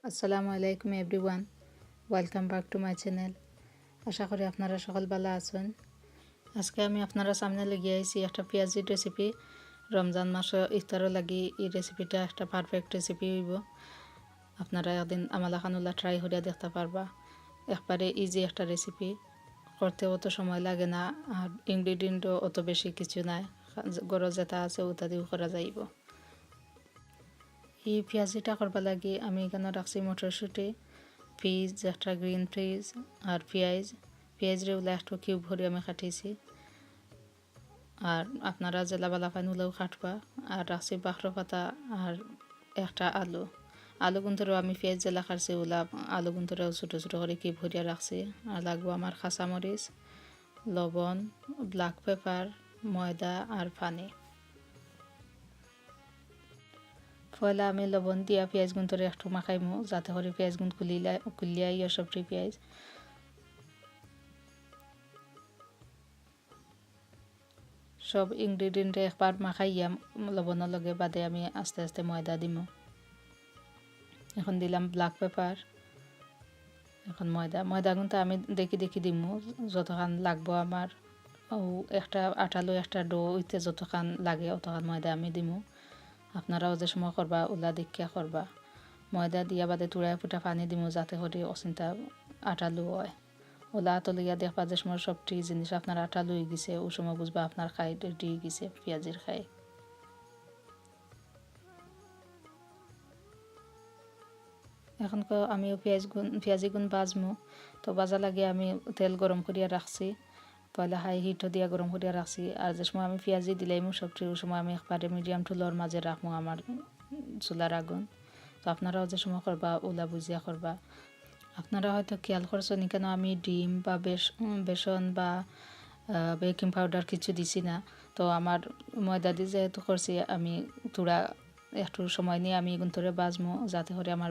আসসালামু আলাইকুম everyone, welcome back to my channel. আশা করি আপনারা সকল ভালো আছেন। আজকে আমি আপনারা সামনে লেগে আইছি একটা পেঁয়াজির রেসিপি। রমজান মাসে ইফতারও লাগি এই রেসিপিটা একটা পারফেক্ট রেসিপি হইব। আপনারা একদিন আমালা খানুলা ট্রাই করে দেখতে পারবা। একবারে ইজি একটা রেসিপি, করতে অত সময় লাগে না, আর ইনগ্রিডিয়েন্টও অত বেশি কিছু নাই, গরজ যেটা আছে ওটা দিয়েও করা যাইব। এই পেঁয়াজিটা করবা লাগি আমি এখানে রাখছি মটরশুঁটি, পিস একটা গ্রিন পিস আর পেঁয়াজরে ওলা একটু কিউব ভরে আমি কাটিয়েছি। আর আপনারা জেলা বালা পাইন ওলাও কাটবা। আর রাখছি বাখরো পাতা আর একটা আলু গুন্তরেও আমি পেঁয়াজ জেলা কাটছি ওলা আলু গুন্তরেও ছোটো ছোটো করে কিউব ভরিয়া রাখছি। আর লাগবো আমার কাঁচামরিচ, লবণ, ব্ল্যাক পেপার, ময়দা আর পানি। পয়লা আমি লবণ দিয়া পেঁয়াজ গুন্তরে একটু মাখাইমু যাতে করে পেঁয়াজ গুণ কুলিয়াই সবটি পেঁয়াজ। সব ইনগ্রিডিয়েন্টে একবার মাখাইয়া লবণের লগে বাদে আমি আস্তে আস্তে ময়দা দিমু। এখন দিলাম ব্ল্যাক পেপার, এখন ময়দা কিন্তু আমি দেখি দেখি দিমু যতখান লাগবো আমার। ও একটা আটালো একটা ডো উইতে যতখান লাগে অতখান ময়দা আমি দিমু। আপনারাও যে সময় করবা ওলা দেখিয়া করবা। ময়দা দিয়া বাদে তুড়ায় ফুটা পানি দিমু যাতে করে অচিন্তা আটালো হয়। ওলা তলিয়া দেখবা যে সময় সবটি জিনিস আপনার আটালো হয়ে গেছে, ও সময় বুঝবা আপনার খাই রেডি হয়ে গেছে পেঁয়াজের খাই। এখন আমিও পেঁয়াজি গুণ বাজমু, তো বাজা লাগে আমি তেল গরম করিয়া রাখছি। পয়লা হাই হিটও দিয়া গরম করিয়া রাখছি। আর যে সময় আমি পেঁয়াজি দিলাইমু সবটি ওই সময় আমি একবারে মিডিয়াম টু লোর মাঝে রাখবো আমার চুলার আগুন। তো আপনারাও যে সময় করবা ওলা বুঝিয়া করবা। আপনারা হয়তো খেয়াল করছেন কেন আমি ডিম বা বেসন বা বেকিং পাউডার কিছু দিছি না। তো আমার ময়দা দিয়ে যেহেতু করছি আমি তুড়া একটু সময় নিয়ে আমি গুণ করে বাজমো যাতে করে আমার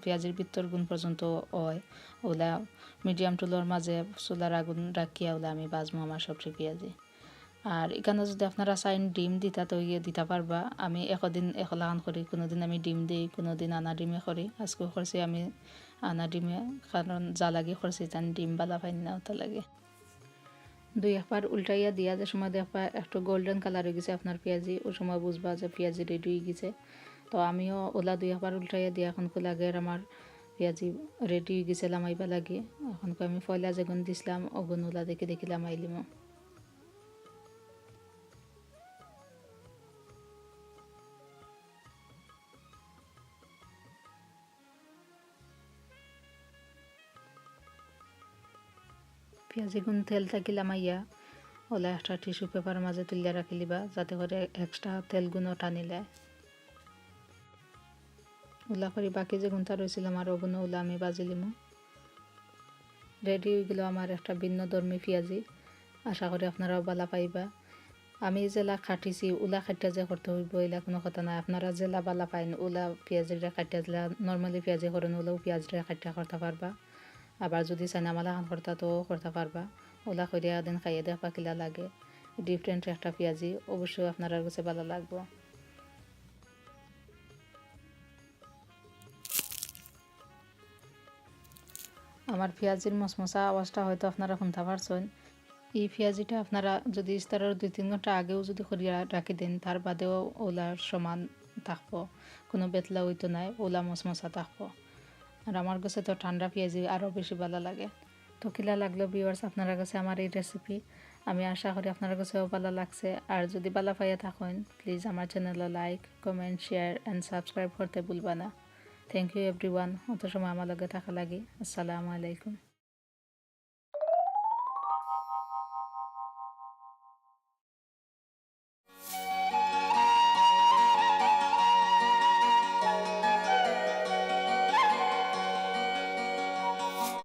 পেঁয়াজের ভিতর গুণ পর্যন্ত হয়। ওলা মিডিয়াম টুলোর মাঝে চুলার আগুন রাখিয়া ওলা আমি বাজমো আমার সবজি পেঁয়াজি। আর এখানে যদি আপনারা চাইন ডিম দিতা তো ইয়ে দিতে পারবা। আমি একদিন একলাখান করি, কোনোদিন আমি ডিম দিই, কোনোদিন আনা ডিমে করি। আজকেও করছি আমি আনা ডিমে, কারণ যা লাগে করছি তান ডিম বালা পাই না ওটা লাগে। দুই একবার উল্টাইয়া দিয়া যে সময় দেখবা একটু গোল্ডেন কালার হয়ে গেছে আপনার পেঁয়াজি, ওই সময় বুঝবা যে পেঁয়াজি রেডি হয়ে গেছে। তো আমিও ওলা দুই একবার উল্টাইয়া দিয়া এখন লাগের আমার পেঁয়াজি রেডি হয়ে গেছে লামাইবা লাগে। এখন আমি ফয়লা যেগুন দিছিলাম ওগুন ওলা দেখে দেখে লামাইলিম। পেঁয়াজি গুণ তেল থাকিলা মাইয়া ওলা একটা টিস্যু পেপার মাঝে তুলিয়া রাখি লিবা যাতে করে এক্সট্রা তেল গুণও টানিলে। ওলা করে বাকি যে গুণটা রয়েছিল আমার ওগুলো ওলা আমি বাজিলিমু। রেডি হয়ে গেল আমার একটা ভিন্ন ধর্মী পেঁয়াজি। আশা করি আপনারাও বালা পাইবা। আমি জেলা খাটিছি ওলা খাটিয়া যে করতে হইব এলা কোনো কথা নাই। আপনারা জেলা বালা পাইন ওলা পেঁয়াজিরা খাটিয়া দিলা নর্মালি পেঁয়াজি করেন ওলাও পেঁয়াজরা খাটিয়া করতে পারবা। আবার যদি চাইনামালা খান করতা তো করতে পারবা। ওলা করিয়া দিন খাইয়ে দেখবা কিলা লাগে। ডিফারেন্ট একটা পেঁয়াজি, অবশ্যই আপনার কাছে ভালো লাগবে। আমার পেঁয়াজির মশমশা আওয়াজটা হয়তো আপনারা শুনতে পারছেন। এই পেঁয়াজিটা আপনারা যদি ইফতারের 2-3 ঘন্টা আগেও যদি করিয়া রাখি দেন তার বাদেও ওলার সমান থাকবো, কোনো বেতলা হইতো নাই, ওলা মশমশা থাকবো। আর আমার কাছে তো ঠান্ডা পেঁয়াজি আরও বেশি ভালো লাগে। তো কিলা লাগলো ভিউয়ার্স আপনার কাছে আমার এই রেসিপি, আমি আশা করি আপনার কাছেও ভালো লাগছে। আর যদি ভালো পাইয়া থাকেন প্লিজ আমার চ্যানেলে like, comment, share and subscribe করতে ভুলবা না। থ্যাংক ইউ এভরিওয়ান, অত সময় আমার লগে থাকা লাগি। আসসালামু আলাইকুম।